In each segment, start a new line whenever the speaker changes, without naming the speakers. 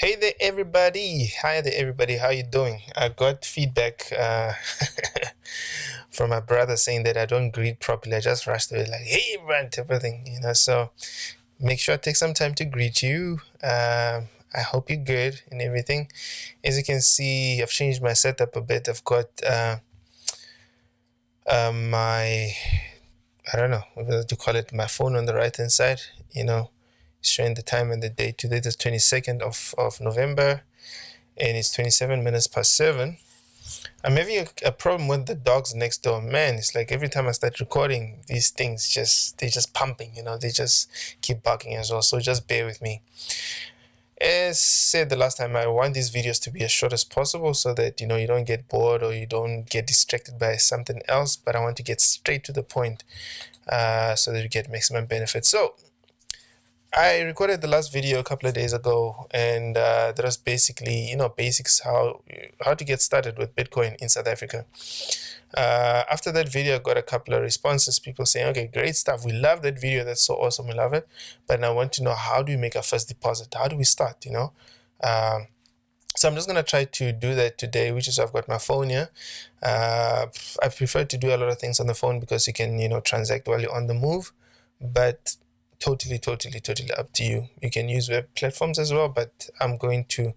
Hey there, everybody. Hi there, everybody. How you doing? I got feedback from my brother saying that I don't greet properly. I just rushed away like, "Hey, everyone," type of thing, So make sure I take some time to greet you. I hope you're good and everything. As you can see, I've changed my setup a bit. I've got my, I don't know what to call it, my phone on the right hand side. Showing the time and the date. Today is 22nd of November, and it's 27 minutes past 7. I'm having a problem with the dogs next door. Man, it's like every time I start recording, these things they're just pumping, they just keep barking as well. So just bear with me. As said the last time, I want these videos to be as short as possible so that you don't get bored or you don't get distracted by something else, but I want to get straight to the point so that you get maximum benefit. So I recorded the last video a couple of days ago, and that was basically, basics how to get started with Bitcoin in South Africa. After that video, I got a couple of responses. People saying, "Okay, great stuff. We love that video. That's so awesome. We love it. But I want to know, how do we make our first deposit? How do we start? So I'm just gonna try to do that today, which is I've got my phone here. I prefer to do a lot of things on the phone because you can, transact while you're on the move, but totally up to you. You can use web platforms as well, but I'm going to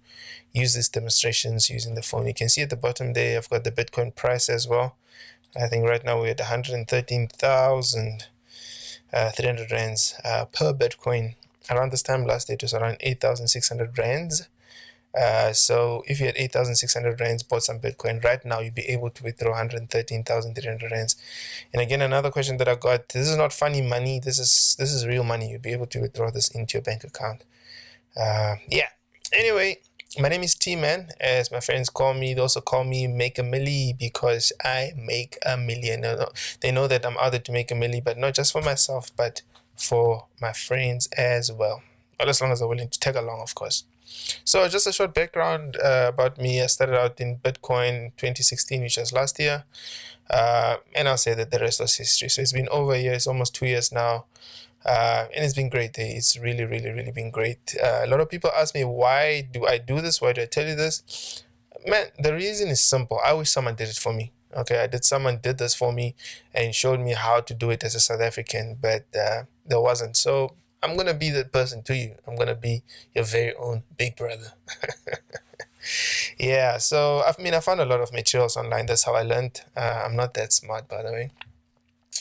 use these demonstrations using the phone. You can see at the bottom there, I've got the Bitcoin price as well. I think right now we're at 113,300 rands per Bitcoin. Around this time last year, it was around 8,600 rands. So if you had 8,600 rands, bought some Bitcoin right now, you'd be able to withdraw 113,300 rands. And again, another question that I got: this is not funny money. This is real money. You'd be able to withdraw this into your bank account. Yeah. Anyway, my name is Tman, as my friends call me. They also call me makeamilli because I make a million. They know that I'm out there to make a milli, but not just for myself, but for my friends as well. Well, as long as they're willing to tag along, of course. So just a short background about me. I started out in Bitcoin 2016, which was last year. And I'll say that the rest was history. So it's been over a year. It's almost 2 years now. And it's been great. It's really been great. A lot of people ask me, why do I do this? Why do I tell you this? Man, the reason is simple. I wish someone did it for me. Okay, someone did this for me and showed me how to do it as a South African, but there wasn't. So I'm going to be that person to you. I'm going to be your very own big brother. Yeah, so I found a lot of materials online. That's how I learned. I'm not that smart, by the way.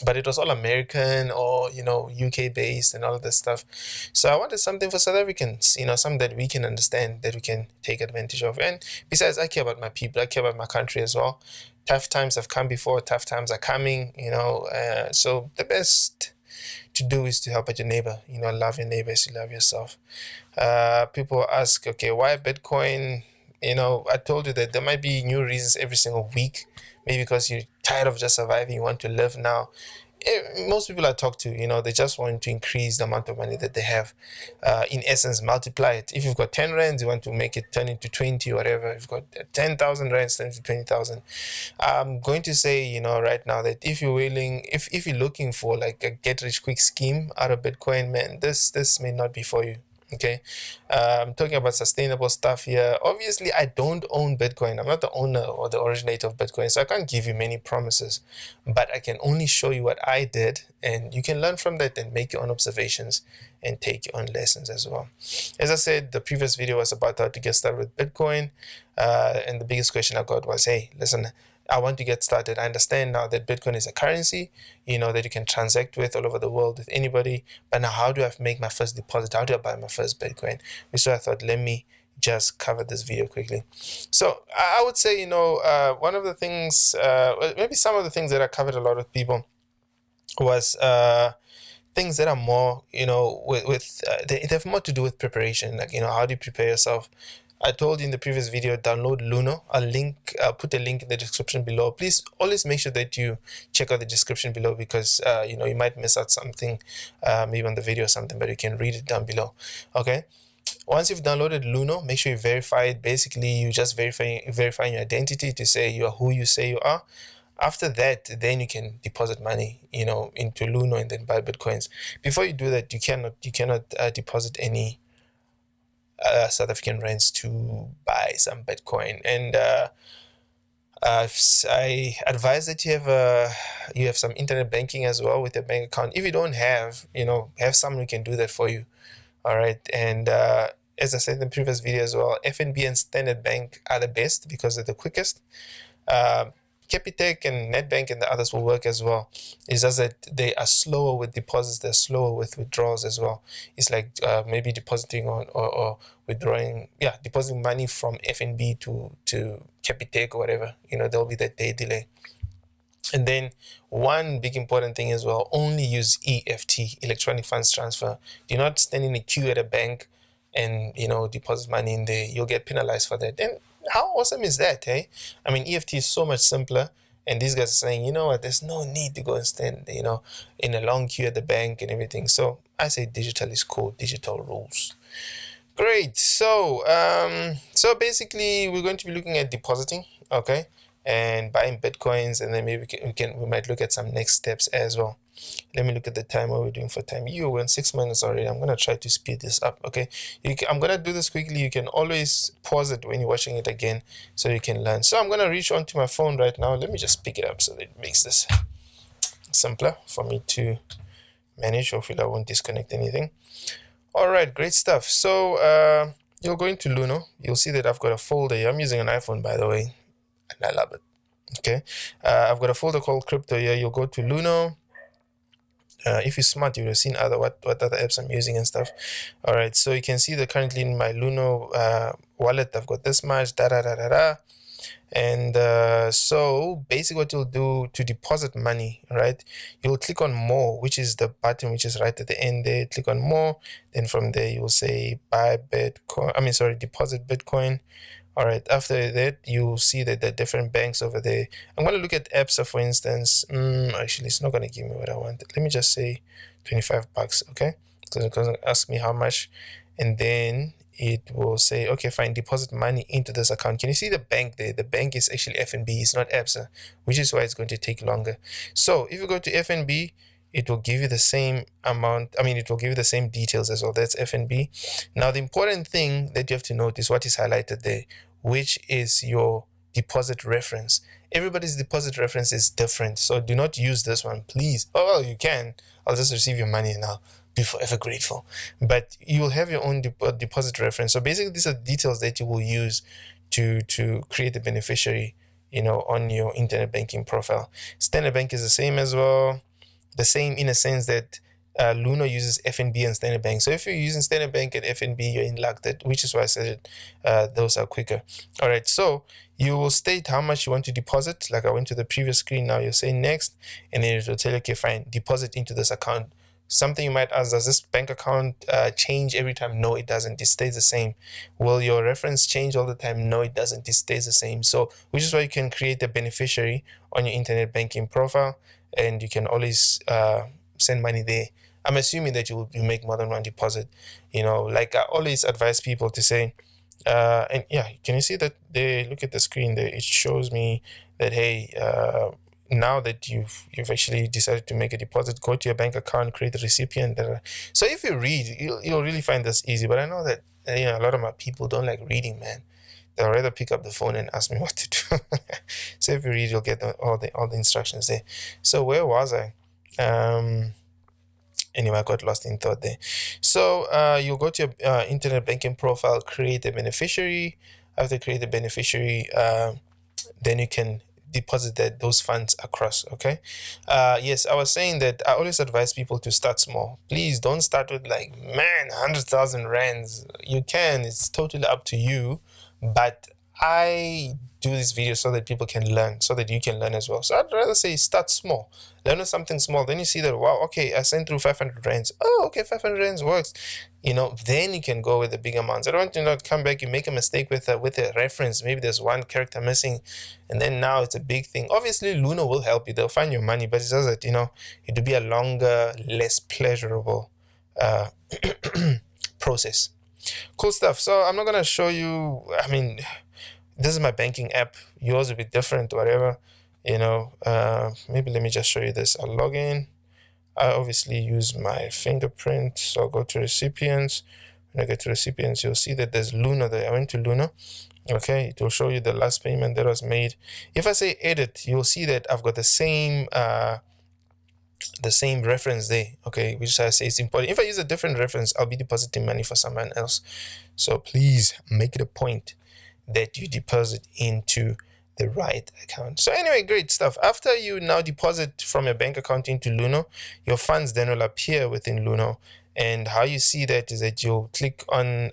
But it was all American or, UK based and all of this stuff. So I wanted something for South Africans, something that we can understand, that we can take advantage of. And besides, I care about my people. I care about my country as well. Tough times have come before. Tough times are coming, so the best to do is to help out your neighbor. Love your neighbor as you love yourself. People ask, okay, why Bitcoin? I told you that there might be new reasons every single week. Maybe because you're tired of just surviving, you want to live now. Most people I talk to, they just want to increase the amount of money that they have. In essence, multiply it. If you've got 10 rands, you want to make it turn into 20 or whatever. If you've got 10,000 rands, turn into 20,000. I'm going to say, right now, that if you're willing, if you're looking for like a get rich quick scheme out of Bitcoin, man, this may not be for you. Okay, I'm talking about sustainable stuff here. Obviously, I don't own Bitcoin. I'm not the owner or the originator of Bitcoin, so I can't give you many promises, but I can only show you what I did, and you can learn from that and make your own observations and take your own lessons as well. As I said, the previous video was about how to get started with Bitcoin, and the biggest question I got was, hey, listen, I want to get started. I understand now that Bitcoin is a currency, that you can transact with all over the world with anybody. But now, how do I make my first deposit? How do I buy my first Bitcoin? So I thought, let me just cover this video quickly. So I would say, one of the things, maybe some of the things that I covered a lot with people was things that are more, they have more to do with preparation. Like, how do you prepare yourself? I told you in the previous video, download Luno. I'll put a link in the description below. Please always make sure that you check out the description below because, you might miss out something, maybe on the video or something, but you can read it down below. Okay. Once you've downloaded Luno, make sure you verify it. Basically, you just verifying your identity to say you are who you say you are. After that, then you can deposit money, into Luno and then buy Bitcoins. Before you do that, you cannot deposit any South African rands to buy some Bitcoin. And I advise that you have some internet banking as well with your bank account. If you don't have, have someone who can do that for you. All right. And as I said in the previous video as well, FNB and Standard Bank are the best because they're the quickest. Capitec and Nedbank and the others will work as well. It's just that they are slower with deposits, they're slower with withdrawals as well. It's like maybe depositing or withdrawing, depositing money from FNB to Capitec or whatever. There'll be that day delay. And then one big important thing as well, only use EFT, electronic funds transfer. Do not stand in a queue at a bank and deposit money in there. You'll get penalized for that. And how awesome is that, eh? I mean, EFT is so much simpler, and these guys are saying, you know what, there's no need to go and stand, in a long queue at the bank and everything. So I say digital is cool, digital rules. Great. So basically we're going to be looking at depositing, okay, and buying Bitcoins, and then maybe we might look at some next steps as well. Let me look at the time. What we're doing for time. We're in 6 minutes already. I'm gonna try to speed this up. Okay, I'm gonna do this quickly. You can always pause it when you're watching it again, so you can learn. So I'm gonna reach onto my phone right now. Let me just pick it up so that it makes this simpler for me to manage. Hopefully I won't disconnect anything. All right, great stuff. So you'll go into Luno. You'll see that I've got a folder here. I'm using an iPhone, by the way, and I love it. Okay, I've got a folder called crypto here. You'll go to Luno. If you're smart, you would have seen what other apps I'm using and stuff. All right, so you can see that currently in my Luno wallet, I've got this much, and so basically what you'll do to deposit money, right, you'll click on more, which is the button which is right at the end there. Click on more, then from there you'll say deposit Bitcoin. All right, after that, you'll see that there are different banks over there. I'm going to look at Absa, for instance. Actually, it's not going to give me what I want. Let me just say $25, okay? Because it's going to ask me how much. And then it will say, okay, fine, deposit money into this account. Can you see the bank there? The bank is actually FNB, it's not Absa, which is why it's going to take longer. So if you go to FNB, it will give you the same amount. It will give you the same details as well. That's FNB. Now, the important thing that you have to note is what is highlighted there, which is your deposit reference. Everybody's deposit reference is different. So do not use this one, please. Oh, well, you can. I'll just receive your money and I'll be forever grateful. But you will have your own deposit reference. So basically, these are details that you will use to create a beneficiary, on your internet banking profile. Standard Bank is the same as well. The same in a sense that Luno uses FNB and Standard Bank. So if you're using Standard Bank and FNB, you're in luck, which is why I said those are quicker. All right, so you will state how much you want to deposit. Like I went to the previous screen, now you'll say next, and then it will tell you, okay, fine, deposit into this account. Something you might ask, does this bank account change every time? No, it doesn't. It stays the same. Will your reference change all the time? No, it doesn't. It stays the same. So which is why you can create a beneficiary on your internet banking profile, and you can always send money there. I'm assuming that you make more than one deposit. Like I always advise people to say, and yeah, can you see that they look at the screen there? It shows me that, hey, now that you've actually decided to make a deposit, go to your bank account, create a recipient. So if you read, you'll really find this easy. But I know that a lot of my people don't like reading, man. They'll rather pick up the phone and ask me what to do. So if you read, you'll get all the instructions there. So where was I? Anyway, I got lost in thought there. So you'll go to your internet banking profile, create a beneficiary. After create a beneficiary, then you can deposit those funds across. Okay. Yes, I was saying that I always advise people to start small. Please don't start with 100,000 rands. You can, it's totally up to you. But I do this video so that people can learn, so that you can learn as well. So I'd rather say start small. Learn with something small. Then you see that, wow, okay, I sent through 500 rands. Oh, okay, 500 rands works. Then you can go with the big amounts. I don't want to come back, you make a mistake with a reference. Maybe there's one character missing, and then now it's a big thing. Obviously, Luno will help you. They'll find your money, but it says that, it will be a longer, less pleasurable process. Cool stuff. So I'm not going to show you, this is my banking app. Yours will be different, whatever. Maybe let me just show you this. I'll log in. I obviously use my fingerprint. So I'll go to recipients. when I go to recipients, you'll see that there's Luno there. I went to Luno. Okay, it will show you the last payment that was made. If I say edit, you'll see that I've got the same reference there. Okay, which I say is important. If I use a different reference, I'll be depositing money for someone else. So please make it a point that you deposit into the right account. So anyway, great stuff. After you now deposit from your bank account into Luno, your funds then will appear within Luno. And how you see that is that you'll click on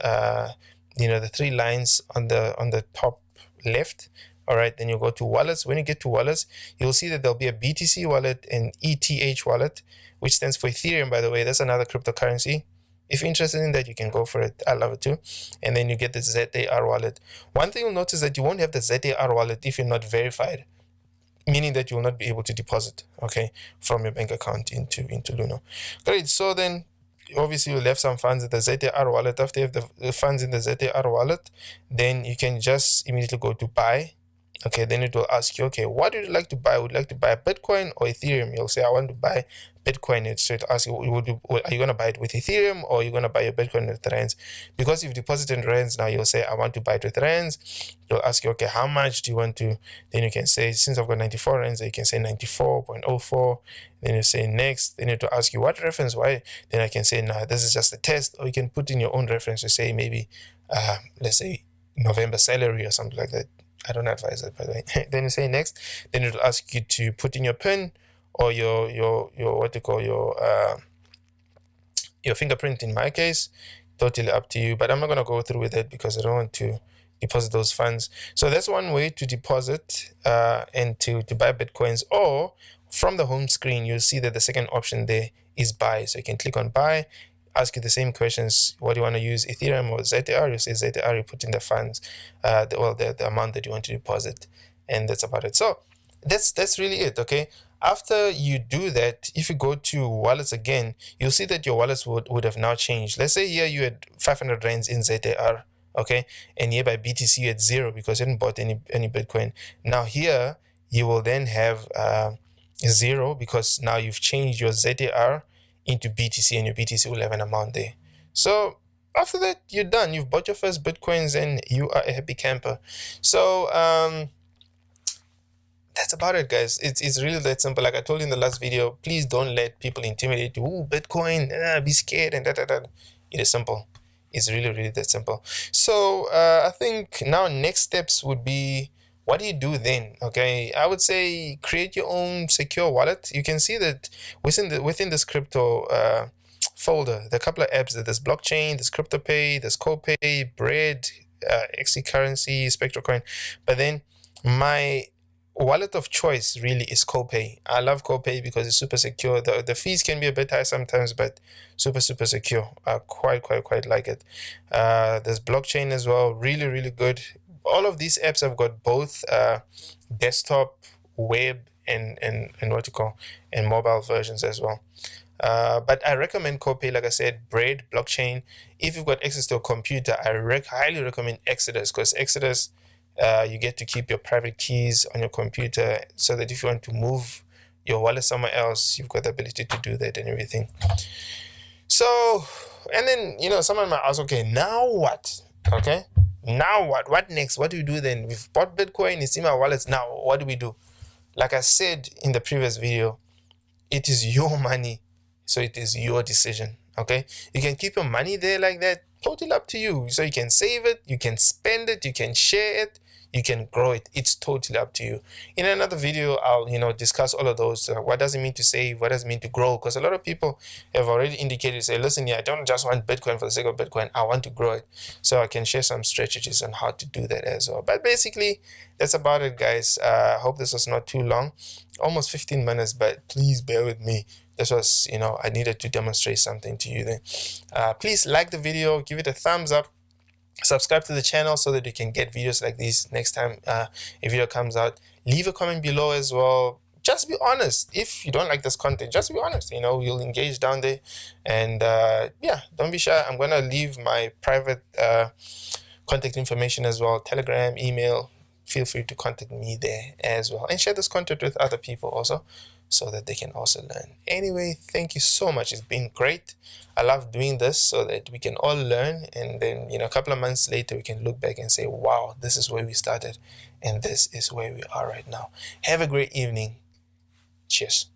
the three lines on the top left. All right, then you'll go to wallets. When you get to wallets, you'll see that there'll be a BTC wallet and ETH wallet, which stands for Ethereum, by the way. That's another cryptocurrency. If you're interested in that, you can go for it. I love it too. And then you get the ZAR wallet. One thing you'll notice that you won't have the ZAR wallet if you're not verified, meaning that you will not be able to deposit, okay, from your bank account into Luno. Great. So then obviously you'll have some funds in the ZAR wallet. After you have the funds in the ZAR wallet, then you can just immediately go to buy. Okay, then it will ask you, okay, what would you like to buy? Would you like to buy Bitcoin or Ethereum? You'll say, I want to buy Bitcoin. So it asks you, are you going to buy it with Ethereum or are you going to buy your Bitcoin with rands? Because you've deposited in rands now, you'll say, I want to buy it with rands. It'll ask you, okay, how much do you want to? Then you can say, since I've got 94 rands, you can say 94.04. Then you say next. Then it will ask you what reference, why? Then I can say, nah, this is just a test. Or you can put in your own reference to say maybe, let's say November salary or something like that. I don't advise that, by the way. Then you say next. Then it'll ask you to put in your PIN or your what you call your fingerprint. In my case, totally up to you. But I'm not gonna go through with it because I don't want to deposit those funds. So that's one way to deposit and to buy Bitcoins. Or from the home screen, you'll see that the second option there is buy. So you can click on buy. Ask you the same questions. What do you want to use, Ethereum or ZAR? You say ZAR, you put in the funds, the amount that you want to deposit, and that's about it. So that's really it. Okay. After you do that, if you go to wallets again, you'll see that your wallets would have now changed. Let's say here you had 500 rands in ZAR, okay, and here by BTC you had 0 because you hadn't bought any Bitcoin. Now here you will then have 0 because now you've changed your ZAR into BTC, and your BTC will have an amount there. So after that, you're done. You've bought your first Bitcoins and you are a happy camper. So that's about it, guys. It's really that simple. Like I told you in the last video, please don't let people intimidate you. Ooh, Bitcoin, be scared and da. It is simple. It's really that simple. So I think now next steps would be, what do you do then? Okay, I would say create your own secure wallet. You can see that within this crypto folder, there are a couple of apps. There's blockchain, there's CryptoPay, there's CoPay, Bread, XC Currency, SpectroCoin. But then my wallet of choice really is CoPay. I love CoPay because it's super secure. The fees can be a bit high sometimes, but super secure. I quite like it. There's blockchain as well, really good. All of these apps have got both desktop, web, and what you call, and mobile versions as well. But I recommend CoPay, like I said, Bread, blockchain. If you've got access to a computer, I highly recommend Exodus, because Exodus, you get to keep your private keys on your computer, so that if you want to move your wallet somewhere else, you've got the ability to do that and everything. So, and then, someone might ask, okay, now what? Okay. Now what? What next? What do we do then? We've bought Bitcoin, it's in our wallets. Now, what do we do? Like I said in the previous video, it is your money, so it is your decision. Okay? You can keep your money there like that, totally up to you. So you can save it, you can spend it, you can share it, you can grow it. It's totally up to you. In another video, I'll discuss all of those. What does it mean to save? What does it mean to grow? Because a lot of people have already indicated, say, listen, I don't just want Bitcoin for the sake of Bitcoin. I want to grow it. So I can share some strategies on how to do that as well. But basically, that's about it, guys. I hope this was not too long. Almost 15 minutes, but please bear with me. This was, I needed to demonstrate something to you then. Please like the video, give it a thumbs up. Subscribe to the channel so that you can get videos like these next time a video comes out. Leave a comment below as well. Just be honest. If you don't like this content, just be honest. You'll engage down there. And yeah, don't be shy. I'm going to leave my private contact information as well. Telegram, email. Feel free to contact me there as well. And share this content with other people also. so that they can also learn. Anyway, thank you so much. It's been great. I love doing this so that we can all learn, and then, a couple of months later, we can look back and say, wow, this is where we started, and this is where we are right now. Have a great evening. Cheers.